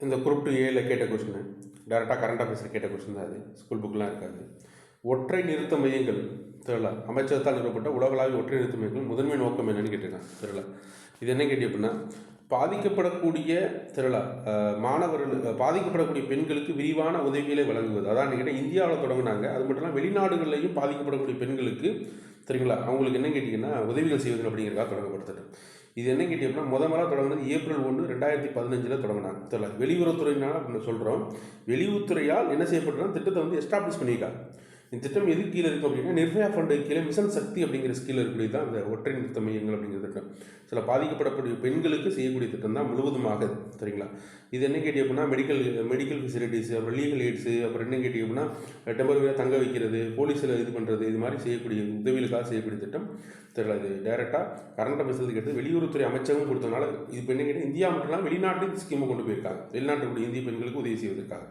இந்த group 2A கேட்ட question டேரெக்டாக கரண்ட் அஃபேர்ஸில் கேட்ட கொஸ்டின் தான் அது. ஸ்கூல் புக்கெலாம் இருக்காது. ஒற்றை நிறுத்த மையங்கள் தெரியல, அமைச்சகத்தால் நிறுவப்பட்ட உலகளாவிய ஒற்றை நிறுத்த மையங்கள் முதன்மை நோக்கம் என்னன்னு கேட்டிருக்காங்க. தெரியல, இது என்ன கேட்டி அப்படின்னா, பாதிக்கப்படக்கூடிய தெரியல மாணவர்கள், பாதிக்கப்படக்கூடிய பெண்களுக்கு விரிவான உதவிகளை வழங்குவது. அதான் கேட்டால் இந்தியாவில் தொடங்கினாங்க. அது மட்டும் இல்லாமல் வெளிநாடுகளிலையும் பாதிக்கப்படக்கூடிய பெண்களுக்கு சரிங்களா, அவங்களுக்கு என்ன கேட்டிங்கன்னா உதவிகள் செய்வது அப்படிங்கிறக்காக தொடங்கப்படுத்தட்டும். இது என்ன கேட்டி அப்படின்னா, முதலாக தொடங்கினது April 1, 2015 தொடங்கினாங்க. தெரியல, வெளியுறவுத்துறையினால் அப்படின்னு சொல்கிறோம். வெளியுறவுத்துறையால் என்ன செய்யப்பட்டதுன்னா திட்டத்தை வந்து எஸ்டாப்ளிஷ் பண்ணியிருக்காங்க. இந்த திட்டம் எது கீழே இருக்குது அப்படின்னா, நிர்பயா ஃபண்டு கீழே மிஷன் சக்தி அப்படிங்கிற ஸ்கீல் இருக்கக்கூடிய தான் இந்த ஒற்றை நிறுத்த மையங்கள் அப்படிங்கிற திட்டம். சில பாதிக்கப்படக்கூடிய பெண்களுக்கு செய்யக்கூடிய திட்டம் தான் முழுவதுமாக. சரிங்களா, இது என்ன கேட்டி அப்படின்னா, மெடிக்கல் ஃபெசிலிட்டிஸ், அப்புறம் லீகல் எய்ட்ஸு, அப்புறம் என்ன கேட்டி அப்படின்னா டெம்பரரியாக தங்க வைக்கிறது, போலீஸில் இது பண்ணுறது, இது மாதிரி செய்யக்கூடிய உதவிகளுக்காக செய்யக்கூடிய திட்டம். தெரியல, இது டேரெக்டாக கரண்ட் அஃபேர்ஸ் கேட்டு வெளியுறவுத்துறை அமைச்சகம் கொடுத்தனால இது இப்போ என்ன கேட்டால் இந்தியா மட்டும் இல்லாமல் வெளிநாட்டு ஸ்கீமை கொண்டு போயிருக்காங்க. வெளிநாட்டுடைய இந்திய பெண்களுக்கு உதவி செய்வதற்காக.